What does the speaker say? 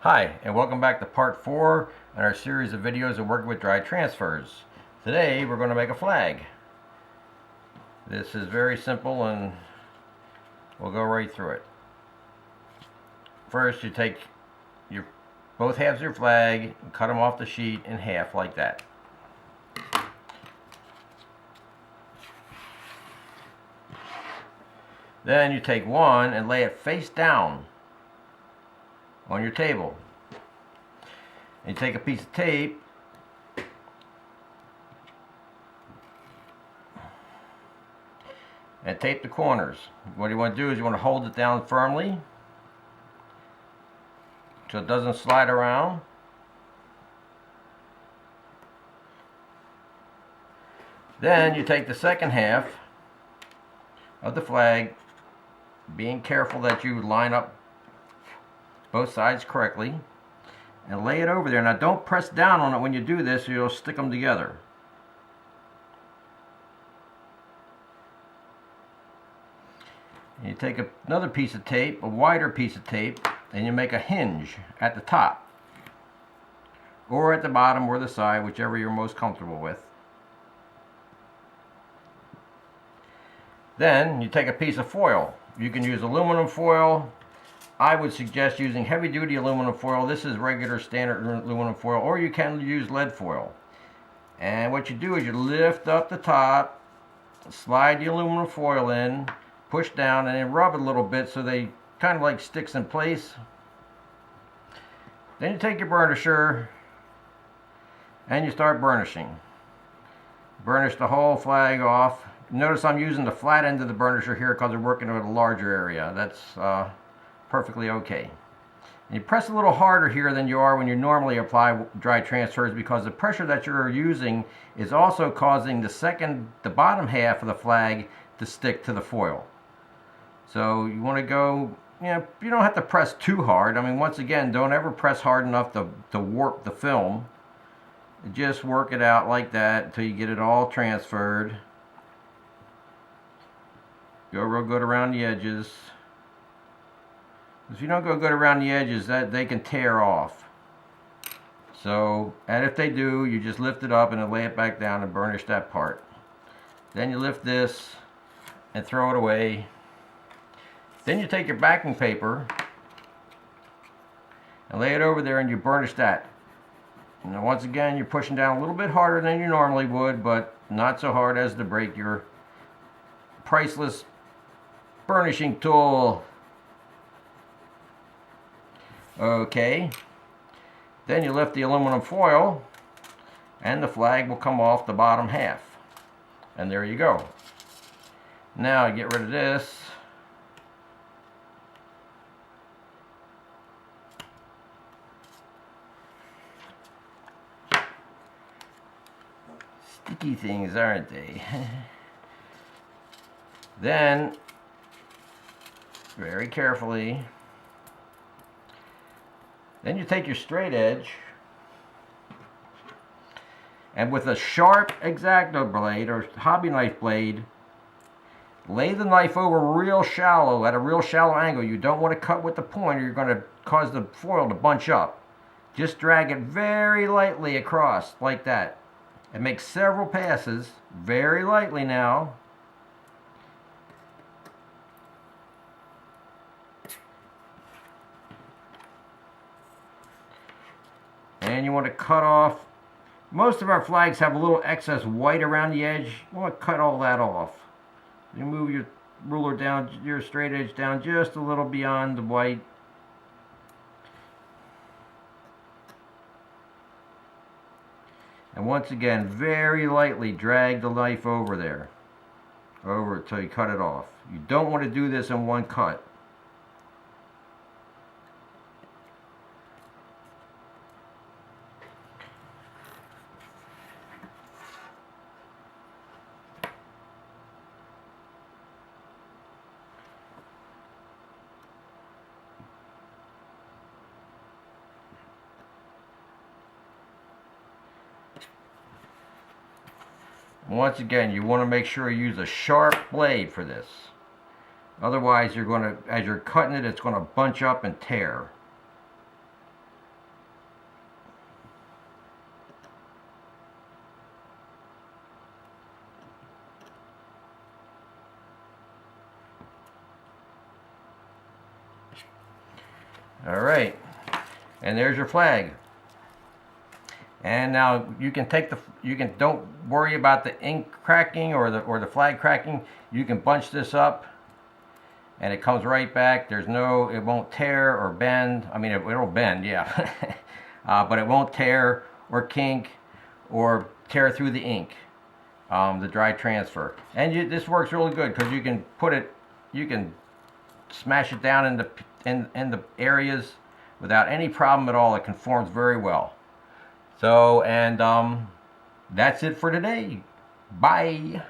Hi, and welcome back to part 4 in our series of videos of working with dry transfers. Today we're going to make a flag. This is very simple and we'll go right through it. First, you take your both halves of your flag and cut them off the sheet in half like that. Then you take one and lay it face down on your table. And you take a piece of tape and tape the corners. What you want to do is you want to hold it down firmly so it doesn't slide around. Then you take the second half of the flag, being careful that you line up both sides correctly, and lay it over there. Now don't press down on it when you do this or you'll stick them together. And you take another piece of tape, a wider piece of tape, and you make a hinge at the top or at the bottom or the side, whichever you're most comfortable with. Then you take a piece of foil. You can use aluminum foil. I would suggest using heavy-duty aluminum foil. This is regular standard aluminum foil, or you can use lead foil. And what you do is you lift up the top, slide the aluminum foil in, push down, and then rub it a little bit so they kind of like sticks in place. Then you take your burnisher and you start burnishing. Burnish the whole flag off. Notice I'm using the flat end of the burnisher here because we're working with a larger area. That's perfectly okay. And you press a little harder here than you are when you normally apply dry transfers, because the pressure that you're using is also causing the bottom half of the flag to stick to the foil. So you want to go, you don't have to press too hard. I mean, once again, don't ever press hard enough to warp the film. Just work it out like that until you get it all transferred. Go real good around the edges. If you don't go good around the edges, that they can tear off. So, and if they do, you just lift it up and then lay it back down and burnish that part. Then you lift this and throw it away. Then you take your backing paper and lay it over there and you burnish that. Now once again, you're pushing down a little bit harder than you normally would, but not so hard as to break your priceless burnishing tool. Okay, then you lift the aluminum foil and the flag will come off the bottom half, and there you go. Now get rid of this. Sticky things, aren't they? Then very carefully, then you take your straight edge and with a sharp X-Acto blade or hobby knife blade, lay the knife over real shallow, at a real shallow angle. You don't want to cut with the point or you're going to cause the foil to bunch up. Just drag it very lightly across like that and make several passes very lightly now. And you want to cut off, most of our flags have a little excess white around the edge. You want to cut all that off. You move your ruler down, your straight edge down just a little beyond the white. And once again, very lightly drag the knife over there, over until you cut it off. You don't want to do this in one cut. Once again, you want to make sure you use a sharp blade for this. Otherwise, you're going to, as you're cutting it, it's going to bunch up and tear. All right, and there's your flag. And now you can take don't worry about the ink cracking or the flag cracking. You can bunch this up and it comes right back. It won't tear or bend. I mean, it'll bend, yeah. But it won't tear or kink or tear through the ink, the dry transfer. And this works really good because you can smash it down in the areas without any problem at all. It conforms very well. So, and that's it for today. Bye.